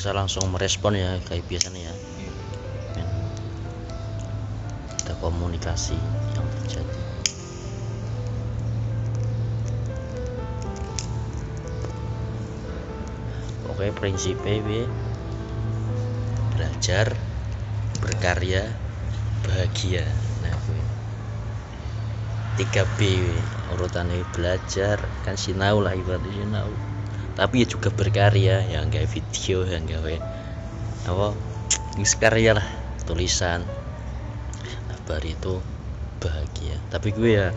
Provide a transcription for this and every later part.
bisa langsung merespon ya kayak biasanya ya. Ada komunikasi yang terjadi. Oke, prinsipnya belajar, berkarya, bahagia. Nah, 3B urutannya belajar kan sinau lah, ibaratnya sinau. Tapi ya juga berkarya, yang kayak video, yang kayak apa, karya lah, tulisan. Nah, baru itu bahagia. Tapi gue ya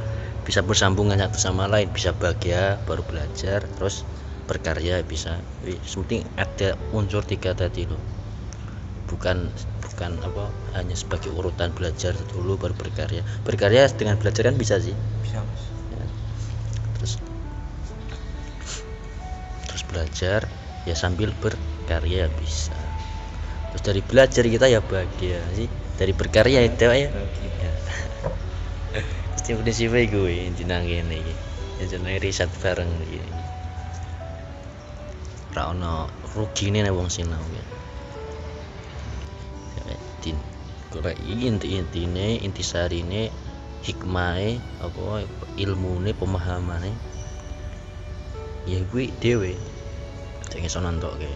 bisa bersambungan satu sama lain, bisa bahagia baru belajar, terus berkarya bisa. Penting ada unsur 3 tadi loh. Bukan apa hanya sebagai urutan belajar dulu baru berkarya. Berkarya dengan belajar kan bisa sih. Bisa, Mas. Ya. Terus belajar ya sambil berkarya bisa. Terus dari belajar kita ya bahagia sih. Dari berkarya itu ya. Pasti prinsipnya gue dinang ngene iki. Ya jenenge riset bareng iki. Ora ono rugine nek wong sinau ya. Golek inti-intine, intisarine, hikmahe, apa ilmune, pemahamane. Ya kuwi dhewe sing iso nentokke.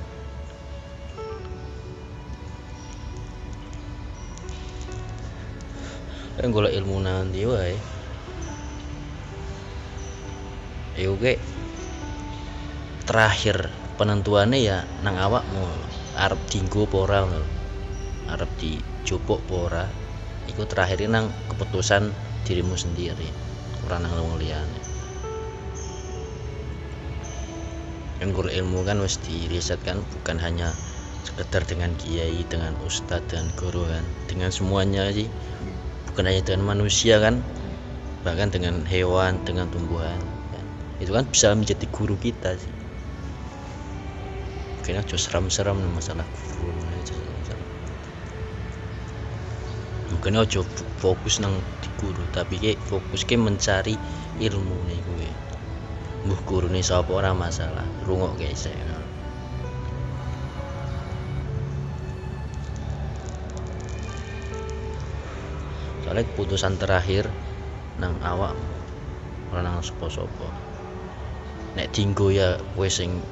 Kan golek ilmu nang ndi wae. Oke. Terakhir penentuannya ya nang awakmu, arep dienggo apa ora ngono. Arep dijupuk apa ora, iku terakhir nang keputusan dirimu sendiri, ora nang wong liyane. Kan golek ilmu kan wis diriset kan, bukan hanya sekedar dengan kiai, dengan ustadz, dengan guru kan, dengan semuanya sih, bukan hanya dengan manusia kan, bahkan dengan hewan, dengan tumbuhan kan. Itu kan bisa menjadi guru kita sih. Kayaknya aja seram-seram masalah guru aja. Mungkin aja fokus nang di guru, tapi kayak fokus ke mencari ilmu nih gue. Mbuh gurune sapa ora masalah, rungokke sik. Soalnya keputusan terakhir nang awak, ora nang sapa-sapa. Nek dinggo ya kowe sing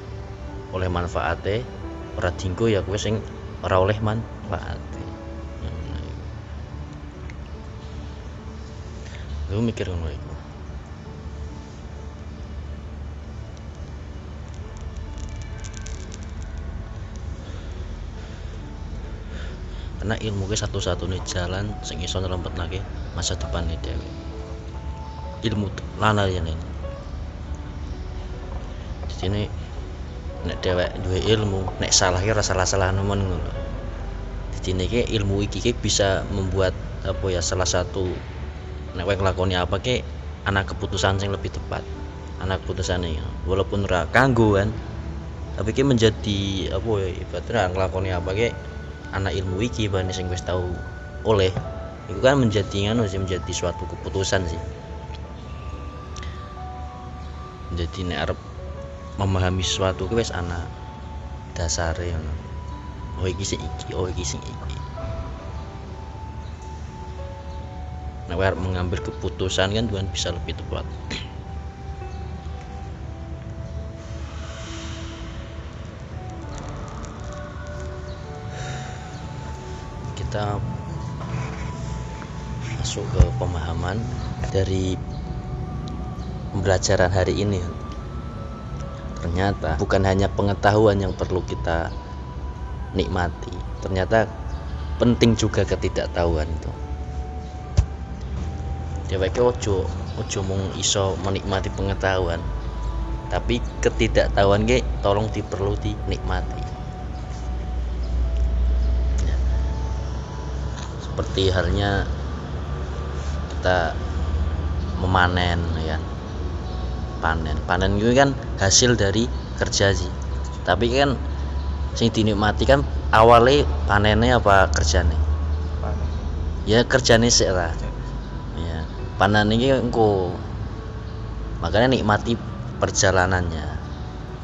oleh manfaate, ora dinggo ya kowe sing ora oleh manfaate. Lu mikir ngono iku. Karena ilmu ke satu-satunya jalan sing iso nrempetake masa depan dhewe. Ilmu lana yen. Dene nek dhewek duwe ilmu, nek salah ki ora salah-salah nemen ngono. Dene iki ilmu iki bisa membuat apa ya, salah satu nek kowe nglakoni apa ke ana keputusan sing lebih tepat. Ana keputusane walaupun ora kanggo kan, tapi ki menjadi apa ya, ibaratnya nglakoni apa ke ana ilmu iki bane sing wis tau oleh. Iku kan menjadi ngono sih, menjadi suatu keputusan sih. Jadi nek arep memahami sesuatu ki wis ana dasare ngono. Oh iki sing iki, oh iki sing iki. Nah, mengambil keputusan kan Tuhan bisa lebih tepat. Kita masuk ke pemahaman dari pembelajaran hari ini. Ternyata bukan hanya pengetahuan yang perlu kita nikmati, ternyata penting juga ketidaktahuan itu. Dheweke ojo mung iso menikmati pengetahuan, tapi ketidaktahuan ge tolong perlu dinikmati. Ya. Seperti halnya kita memanen ya. Panen itu kan hasil dari kerja sih. Tapi kan sing dinikmati kan awalnya panennya apa kerjane? Panen. Ya kerjane sik lah. Panen ini engko, makanya nikmati perjalanannya,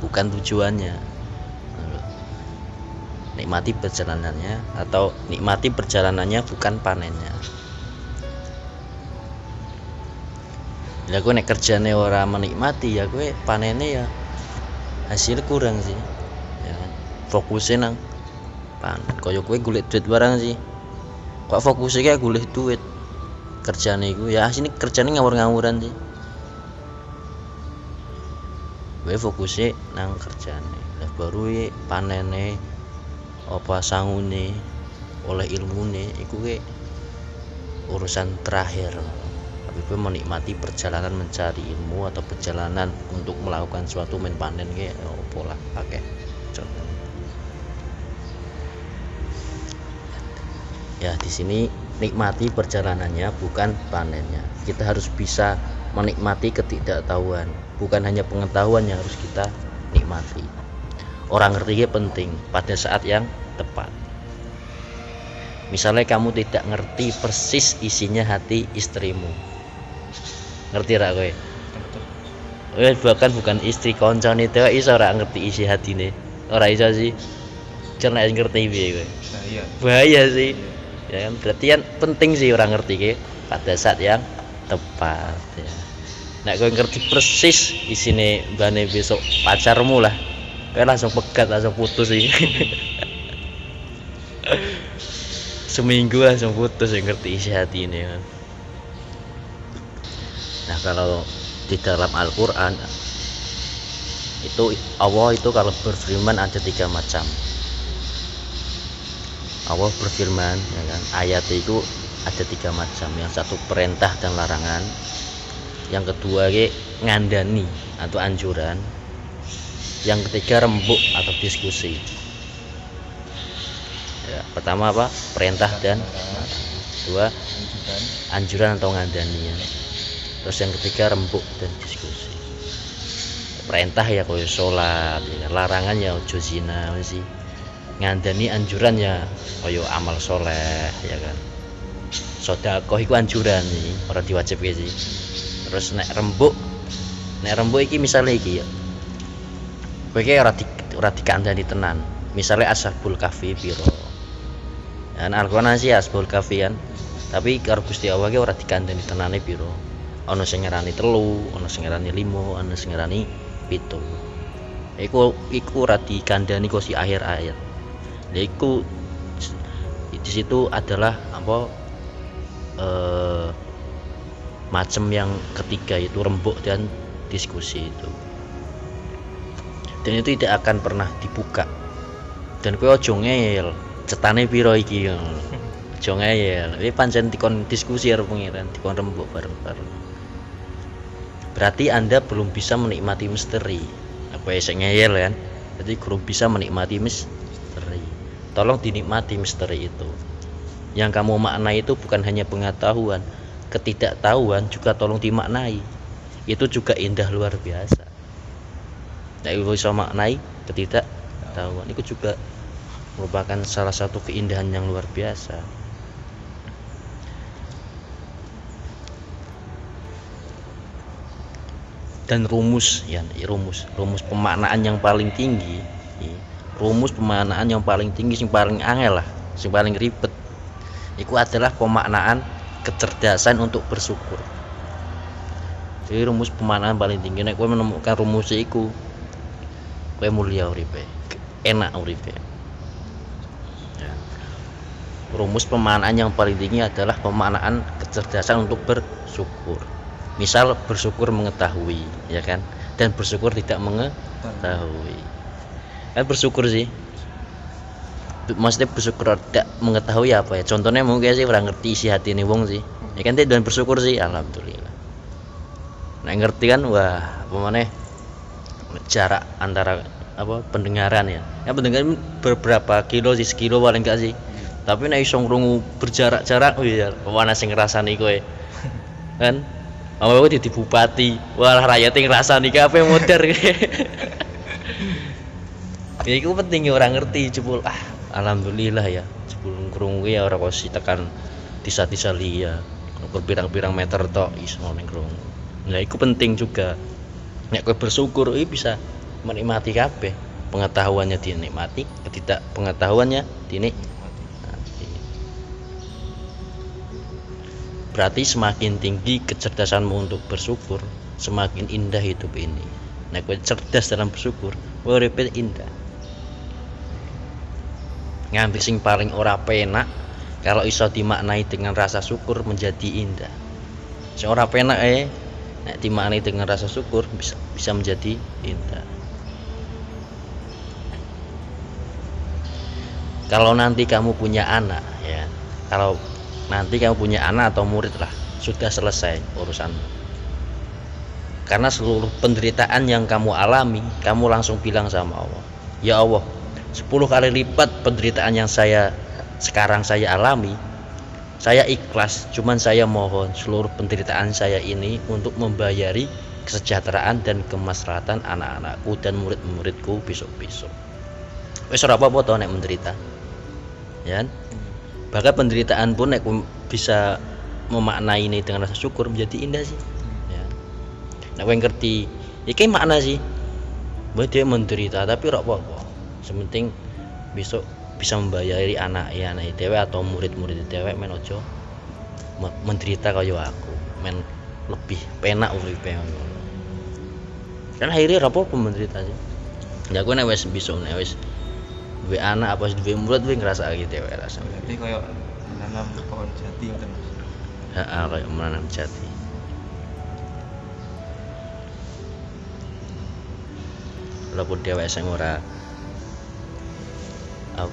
bukan tujuannya. nikmati perjalanannya, atau nikmati perjalanannya bukan panennya. Lah kowe nek kerjane ora menikmati ya kowe panene ya hasil kurang sih. Ya kan? Fokusnya nang panen. Kaya kowe golek duit barang sih. Kok fokusnya kayak golek duit. Kerjane iku ya asine kerjane ngawur-ngawuran sih. Kowe fokusnya nang kerjane. Lah baru panene apa sangune oleh ilmune iku kowe urusan terakhir. Tapi gue menikmati perjalanan mencari ilmu atau perjalanan untuk melakukan suatu main panen kayak pola pakai contoh. Ya di sini nikmati perjalanannya bukan panennya. Kita harus bisa menikmati ketidaktahuan, bukan hanya pengetahuan yang harus kita nikmati. Orang ngerti penting pada saat yang tepat. Misalnya kamu tidak ngerti persis isinya hati istrimu, ngerti ra kowe? Bahkan bukan istri koncone itu iso ora ngerti isi hatine. Ora iso sih. Cerna ngerti piye kowe? Bahaya sih. Ya kan berarti kan penting sih orang ngerti ke pada saat yang tepat ya. Nek kowe ngerti persis isine bane besok pacarmu lah. Kowe langsung pegat, langsung putus sih. Seminggu langsung putus yang ngerti isi hati ini kan. Nah kalau di dalam Al-Quran itu Allah itu kalau berfirman ada 3 macam. Allah berfirman ya kan, ayat itu ada 3 macam. Yang satu perintah dan larangan, yang kedua ngandani atau anjuran, yang ketiga rembuk atau diskusi. Ya, pertama apa? Perintah dan kedua anjuran atau ngandani ya. Terus yang ketiga rembuk dan diskusi. Perintah ya koyo sholat ya. Larangan ya ojo zina sih. Ngandani anjuran ya koyo amal soleh ya kan. Sedekah iku anjuran iki ora diwajibke sih. Terus nek rembuk iki misalnya iki ya. Kowe iki ora dikandani tenan. Misalnya ashabul kahfi piro. Dan Al-Qur'an sih ashabul kahfi kan. Tapi karo Gusti Allah ki ora dikandani tenane piro. Ana sing ngarani 3, ana sing ngarani 5, ana sing ngarani 7. Iku ora dikandani kok si akhir ayat. Lha iku di situ adalah apa macam yang ketiga itu rembuk dan diskusi itu. Dan itu tidak akan pernah dibuka. Dan kowe aja ngeyel, cetane piro iki. Aja ngeyel. Iki pancen dikon diskusi karo pengiran, dikon rembuk bareng-bareng. Berarti Anda belum bisa menikmati misteri. Apa ya sing ngeyel kan? Jadi belum bisa menikmati misteri. Tolong dinikmati misteri itu. Yang kamu maknai itu bukan hanya pengetahuan, ketidaktahuan juga tolong dimaknai. Itu juga indah luar biasa. Nek bisa maknai ketidaktahuan itu juga merupakan salah satu keindahan yang luar biasa. Dan rumus pemaknaan yang paling tinggi, rumus pemaknaan yang paling tinggi, yang paling angel lah, yang paling ribet, itu adalah pemaknaan kecerdasan untuk bersyukur. Jadi rumus pemaknaan paling tinggi, nek kowe menemukan rumus iku, kowe mulia uripe, enak uripe. Ya. Rumus pemaknaan yang paling tinggi adalah pemaknaan kecerdasan untuk bersyukur. Misal bersyukur mengetahui, ya kan? Dan bersyukur tidak mengetahui. Kan bersyukur sih. Maksudnya bersyukur tidak mengetahui apa ya? Contohnya mungkin sih orang ngerti isi hati ini wong sih. Ya kan dan bersyukur sih, alhamdulillah. Nah ngerti kan, wah, apa mana? Jarak antara apa pendengaran ya? Ya pendengaran beberapa kilo sih, sekilo paling enggak sih. Tapi nek iso ngrungu berjarak-jarak, oh iya, mana sing ngrasani kowe? Kan? Aku jadi bupati, wah rakyatnya ngerasani kabeh modern. Ya itu penting orang ngerti jebul alhamdulillah ya jebul ngrungu ya ora kok tekan disa-disa liya berpirang-pirang meter tok iso ning ngrungu. Nah itu penting juga. Nek kowe bersyukur bisa menikmati kabeh. pengetahuannya dinikmati, ketidakpengetahuannya dinikmati. Berarti semakin tinggi kecerdasanmu untuk bersyukur, semakin indah hidup ini. Nah, kowe cerdas dalam bersyukur, kowe uripe indah. Ngambil sing paling ora penak, kalau iso dimaknai dengan rasa syukur menjadi indah. Sing ora penak nek dimaknai dengan rasa syukur bisa menjadi indah. Kalau nanti kamu punya anak ya, kalau nanti kamu punya anak atau murid lah, sudah selesai urusanmu. Karena seluruh penderitaan yang kamu alami, kamu langsung bilang sama Allah, ya Allah, 10 kali lipat penderitaan yang sekarang saya alami, saya ikhlas, cuman saya mohon seluruh penderitaan saya ini untuk membayari kesejahteraan dan kemaslahatan anak-anakku dan murid-muridku besok-besok. Wis ora apa-apa to nek menderita. Ya. Bahkan penderitaan pun nek bisa memaknai ini dengan rasa syukur menjadi indah sih. Ya. Nek kowe ngerti, iki makna sih. Bahwa dia menderita tapi ora apa-apa. Sementing besok bisa membayari anak dhewe atau murid-murid dhewe men ojo menderita kaya aku. Men lebih penak uripe ngono. Kan akhirnya ora apa-apa menderita sih. Ya kowe nek wis bisa nek wis duwe anak apa duwe murid kowe ngrasake dhewe rasane. Berarti kaya menanam pohon jati ngoten Mas. Heeh, kaya menanam jati. Walaupun dhewe sing ora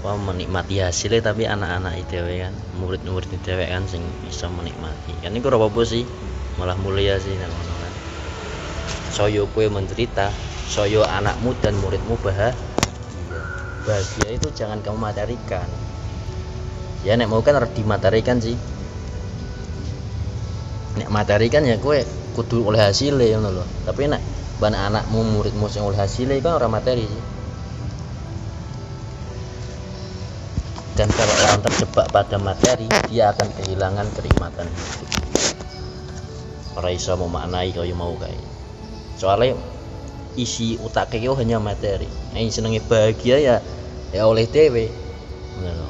menikmati hasilnya, tapi anak-anak dhewe kan, murid-murid dhewe kan sing bisa menikmati. Kan iku ora apa-apa sih, malah mulia sih nang ngono kan. Saya kowe menderita, saya anakmu dan muridmu bahagia itu jangan kamu materikan. Ya nek mau kan harus dimaterikan sih. Nek materikan ya kowe kudu oleh hasilnya ngono lho. Tapi nek ban anakmu muridmu sing oleh hasilnya kan ora materi sih. Dan kalau orang terjebak pada materi, dia akan kehilangan kenikmatan hidup. Ora iso memaknai kaya mau kae. Soalnya isi utak keo hanya materi. Nek senenge bahagia ya oleh dhewe.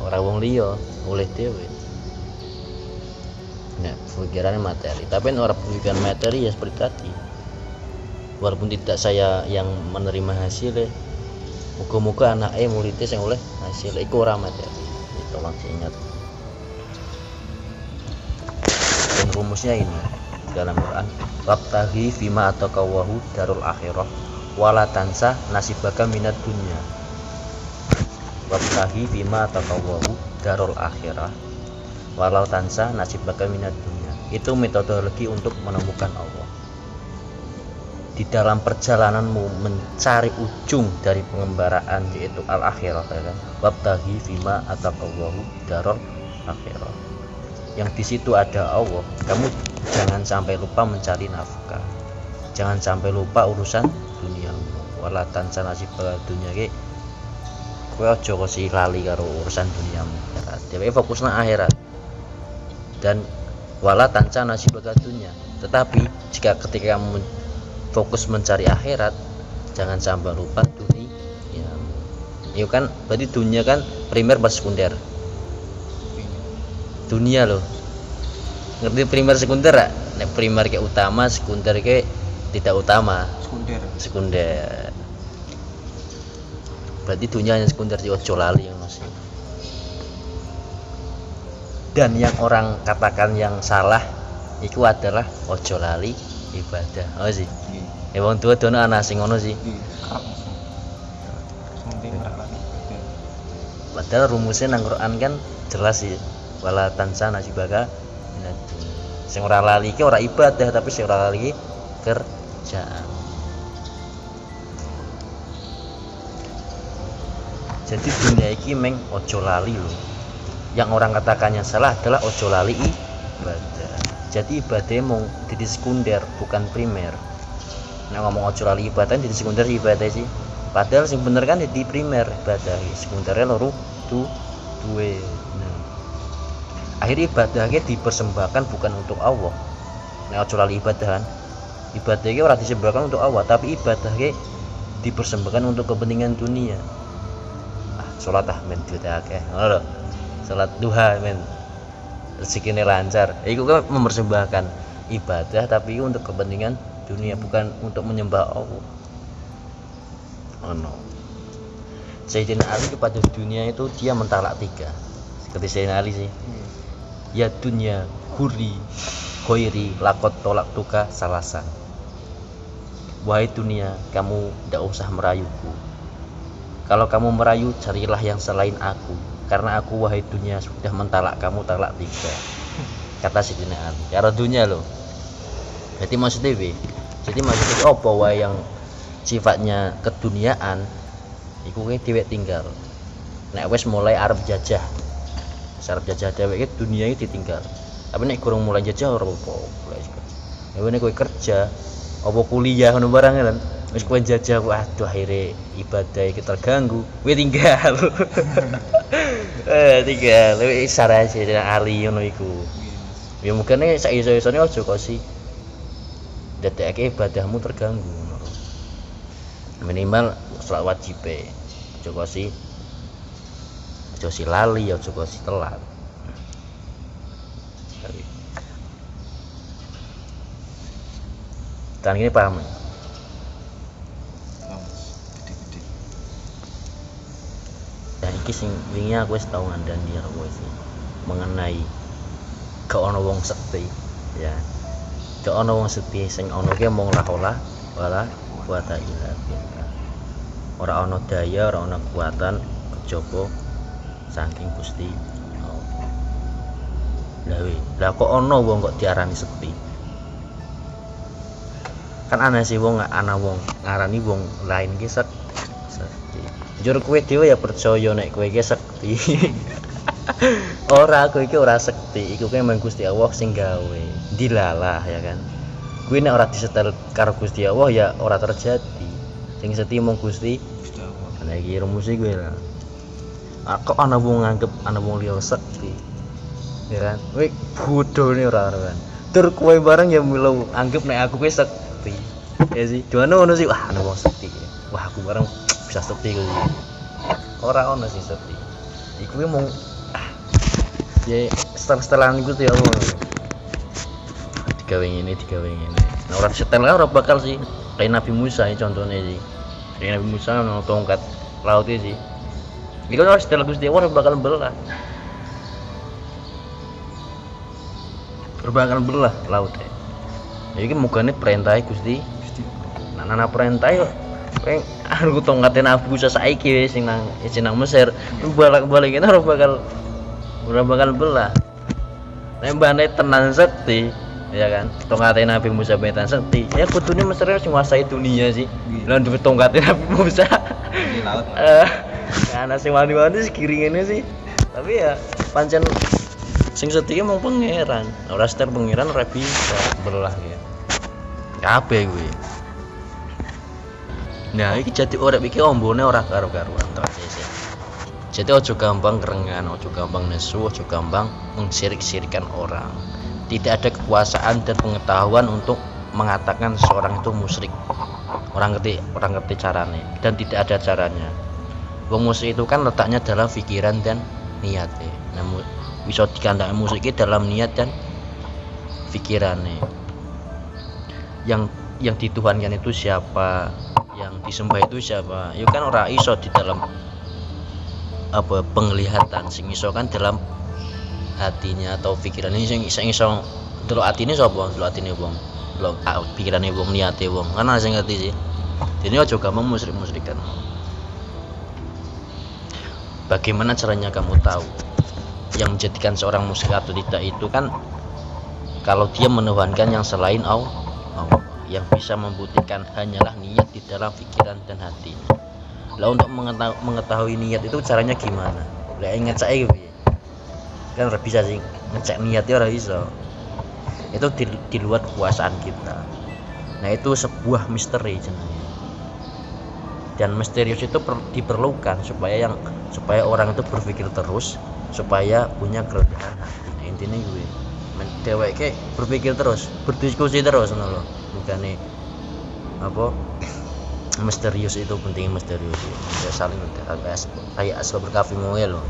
Ora wong liya, oleh dhewe. Nek pikirannya materi, tapi orang pikiran materi ya seperti tadi. Walaupun tidak saya yang menerima hasilnya, muga-muga anaknya muridnya yang oleh hasil iku ora materi. Tolong diingat. Dan rumusnya ini dalam Quran, wabtaghi fima ataqawahu darul akhirah wala tansa nasibaka minad dunya. Wabtaghi fima ataqawahu darul akhirah walau tansa nasibaka minad dunya. Itu metodologi untuk menemukan Allah. Di dalam perjalananmu mencari ujung dari pengembaraan yaitu al-akhirah kan. Wabtaghi fima ataqawahu darul akhirah. Yang di situ ada Allah, kamu jangan sampai lupa mencari nafkah. Jangan sampai lupa urusan duniamu. Wala tansa nasibaka dunya ki kowe aja kok lali karo urusan duniamu. Dhewe fokusna akhirat. Dan wala tansa nasibaka dunya. Tetapi jika ketika kamu fokus mencari akhirat, jangan sampai lupa dunia. Itu kan berarti dunia kan primer pas sekunder. Dunia loh. Ngerti primer sekunder gak? Nek primer ke utama, sekunder ke tidak utama. Sekunder. Berarti dunia yang sekunder di ojo lali yang masih. Dan yang orang katakan yang salah itu adalah ojo lali ibadah. Oh sih. Wong tua dono ana sing ngono sih. Padahal rumusnya nang Quran kan jelas sih. Wala tansa nasibaka minad dunya. Sing ora lali ki ora ibadah, tapi sing ora lali kerjaan. Jadi dunia iki meng ojo lali lho. Yang orang katakan yang salah adalah ojo lali ibadah. Jadi ibadah mung di sekunder bukan primer. Nah ngomong ojo lali ibadah di sekunder ibadah sih. Padahal sing bener kan di primer ibadah. Sekundernya loro duwe. Nah. Akhirnya ibadahnya dipersembahkan bukan untuk Allah. Nah ojo lali ibadahan. Ibadahnya ora disembahkan untuk Allah, tapi ibadahnya dipersembahkan untuk kepentingan dunia. Sholat men duit akeh ngono lho. Sholat duha men rezekine lancar. Iku kan mempersembahkan ibadah tapi untuk kepentingan dunia, bukan untuk menyembah Allah. Sayyidina Ali kepada dunia itu dia mentalak 3. Seperti Sayyidina Ali sih. Ya dunya huri khairi lakot tolak tuka salasan. Wahai dunia, kamu tidak usah merayuku. Kalau kamu merayu, carilah yang selain aku. Karena aku, wahai dunia, sudah mentalak kamu talak 3. Kata Sayyidina Ali. Cara dunia loh. Jadi maksudnya apa wae yang sifatnya keduniaan iku dhewek tinggal. Nek wis mulai arep jajah. Arep jajah dhewek iki dunia iki ditinggal. Tapi nek kurang mulai jajah ora apa-apa. Ya nek kowe kerja apa kuliah ngono barang kan wis kowe jajah waduh akhire ibadah iki terganggu, kowe tinggal. Tinggal wis sarane Sayyidina Ali ngono iku. Ya mungkin sak iso-isone aja kok sih dadekake ibadahmu terganggu. Minimal salat wajib aja kok sih lali aja kok sih telat. Dan ini paham ya? Gede-gede. Ya iki sing wingi aku wis tau ngandani karo kowe sih mengenai gak ono wong sekti ya. Gak ono wong sekti sing ono ki mung la haula wala quwata illa billah. Ora ono daya, ora ono kekuatan kejaba saking Gusti Allah. Lah kok ono wong kok diarani sekti? Kan aneh sih wong ana wong ngarani wong lain ki sekti. Jujur kowe dhewe ya percaya nek kowe iki sekti. Ora kowe iki ora sekti, iku memang Gusti Allah sing gawe. Dilalah ya kan. Kowe nek ora disetel karo Gusti Allah ya ora terjadi. Sing sekti mung Gusti Allah. Nah iki rumus kowe lah. Kok ana wong nganggep ana wong liya sekti. Ya kan. Kowe bodhone ora kan. Tur kowe bareng ya milo anggap nek aku kowe sekti. Ya sih, gimana ono sih, wah ono wong sekti. Wah aku bareng bisa sekti kuwi. Ora ono sih sekti. Iku ki mung ya setelan iku tuh ya Allah. Digawe ngene. Nah ora setel ora bakal sih. Kayak Nabi Musa ya contohnya sih. Kayak Nabi Musa ono tongkat laut sih. Iku ora setel Gusti Allah bakal belah. Bakal belah laut. Iki mugane perintah Gusti. Nana perintah yo kowe aku tongkate Nabi Musa saiki wis sing nang Mesir. Balik-balik ora bakal belah. Nek mbane tenan sekti, ya kan. Tongkate Nabi Musa beneran sekti. Ya kudune Mesir sing nguasai dunia sih. Lah duwe tongkate Nabi Musa. Di laut. Ana sing wani-wani sekiri ngene sih. Tapi ya pancen sing sekti mung pangeran. Ora seter pangeran ora bisa belah ya. Kabeh kuwi. Nah, iki jadi urip iki ombone ora karo-karuan to sih. Jadi ojo gampang kerengan, ojo gampang nesu, ojo gampang mengsirik-sirikan orang. Tidak ada kekuasaan dan pengetahuan untuk mengatakan seorang itu musyrik. Orang ngerti caranya dan tidak ada caranya. Wong musyrik itu kan letaknya dalam pikiran dan niatnya. Namun bisa dikandani musyrik dalam niat dan pikirannya. Yang dituhankan itu siapa, yang disembah itu siapa. Ya kan ora iso di dalam apa penglihatan, sing iso kan dalam hatinya atau pikirannya. Sing iso delok atine sapa? Delok atine wong, delok pikirane wong, niate wong. Kan ana sing ngerti sih. Dene aja gampang musyrik-musyrikan. Bagaimana caranya kamu tahu yang menjadikan seorang musyrik atau tidak itu kan kalau dia menuhankan yang selain Allah. Yang bisa membuktikan hanyalah niat di dalam pikiran dan hati. Lah untuk mengetahui niat itu caranya gimana? Lah ingat saya gitu. Kan ora bisa sih ngecek niatnya ora iso. Itu di luar kekuasaan kita. Nah, itu sebuah misteri jenenge. Dan misterius itu diperlukan supaya orang itu berpikir terus, supaya punya kerendahan hati. Nah, intinya gue dheweke berpikir terus, berdiskusi terus ngono lho. Bukane apa misterius itu penting, misterius ya, saling kayak asbab berkafi moe loh.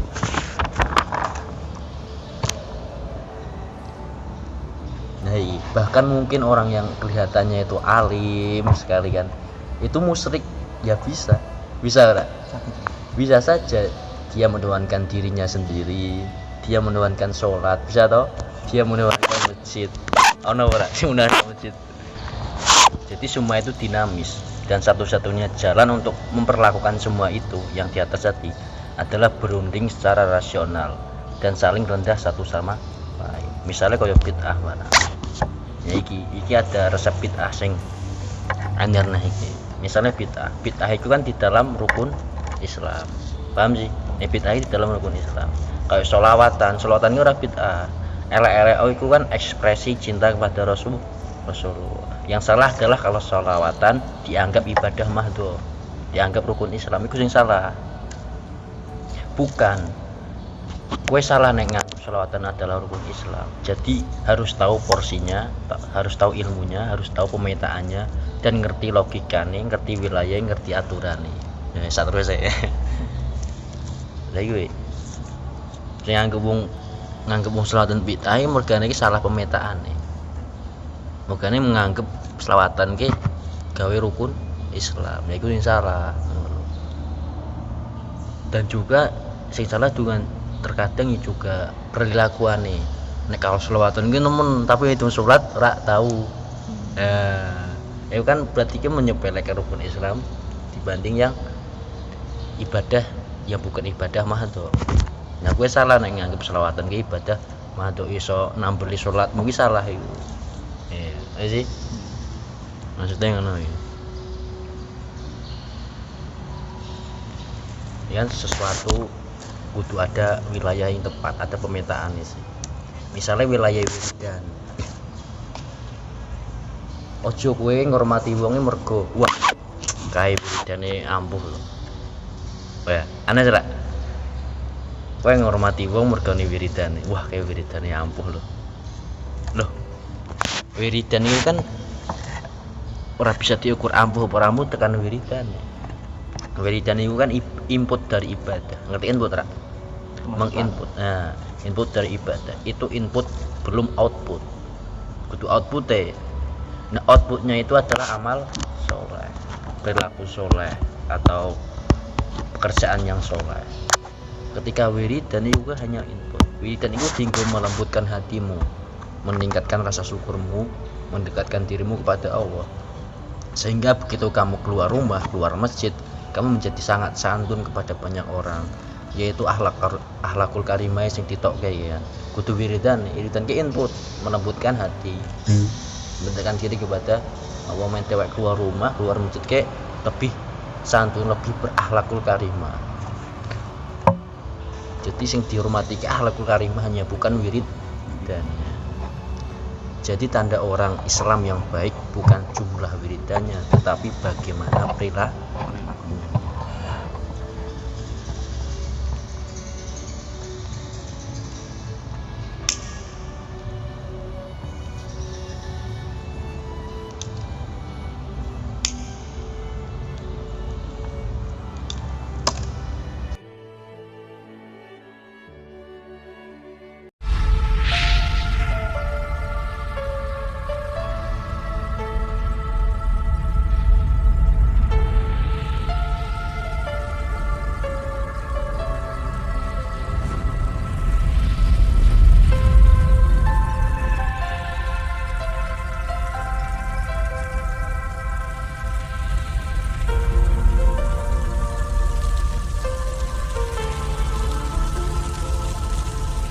Nah, bahkan mungkin orang yang kelihatannya itu alim sekali kan, itu musyrik ya bisa enggak? Bisa saja dia menuhankan dirinya sendiri, dia menuhankan sholat, bisa toh, dia menuhankan masjid, ono ora sing menuhankan masjid. Jadi semua itu dinamis, dan satu-satunya jalan untuk memperlakukan semua itu yang di atas tadi adalah berunding secara rasional dan saling rendah satu sama lain. Misalnya kayak bid'ah mana? Ya iki ada resep bid'ah sing anyar nah iki. Misalnya bid'ah itu kan di dalam rukun Islam. Paham sih? Bid'ah di dalam rukun Islam. Kayak sholawatan itu ora bid'ah. Elek-elek itu kan ekspresi cinta kepada Rasulullah. Yang salah adalah kalau sholawatan dianggap ibadah mahdhur, dianggap rukun Islam, itu yang salah. Bukan kue salah nek nganggep sholawatan adalah rukun Islam. Jadi harus tahu porsinya, harus tahu ilmunya, harus tahu pemetaannya, dan ngerti logikane, ngerti wilayah, ngerti aturannya. Nah, satu saya. Lagi gue nganggep wong sholawatan bid'ah mergane iki salah pemetaane. Makanya menganggap selawatan ke gawe rukun Islam, ya itu yang salah. Dan juga sing salah juga terkadang juga perilakuane. Nek kalau selawatan ki nemen tapi itu salat ora tahu. Itu kan berarti menyepelekan rukun Islam dibanding yang ibadah yang bukan ibadah mahdhur. Nah, gue salah nek nganggap selawatan ke ibadah mahdhur iso nambeli salat, mungkin salah itu. Ya sih, maksudnya ngono ya. Kan sesuatu kudu ada wilayah yang tepat, ada pemetaan sih. Misalnya wilayah wiridan. Ojo kowe ngormati wonge mergo wah kae wiridane ampuh lho. Ya, aneh ora? Kowe ngormati wong mergane wiridane. Wah, kae wiridane ampuh lho. Loh, wiridan itu kan ora bisa diukur ampuh apa ampuh tekan wiridan. Wiridan itu kan input dari ibadah. Ngerti input ora? Menginput. Nah, input dari ibadah. Itu input belum output. Kudu output deh. Nah, outputnya itu adalah amal soleh, perilaku soleh atau pekerjaan yang soleh. Ketika wiridan itu hanya input. Wiridan itu tinggal melembutkan hatimu, meningkatkan rasa syukurmu, mendekatkan dirimu kepada Allah, sehingga begitu kamu keluar rumah, keluar masjid, kamu menjadi sangat santun kepada banyak orang, yaitu akhlakul karimah sing ditok kayak ya. Kudu wiridan ke input, melembutkan hati, mendekatkan diri kepada Allah, mentewek keluar rumah, keluar masjid ke lebih santun, lebih berakhlakul karimah. Jadi sing dihormati ke akhlakul karimah hanya bukan wirid dan jadi tanda orang Islam yang baik bukan jumlah wiridannya, tetapi bagaimana perilaku.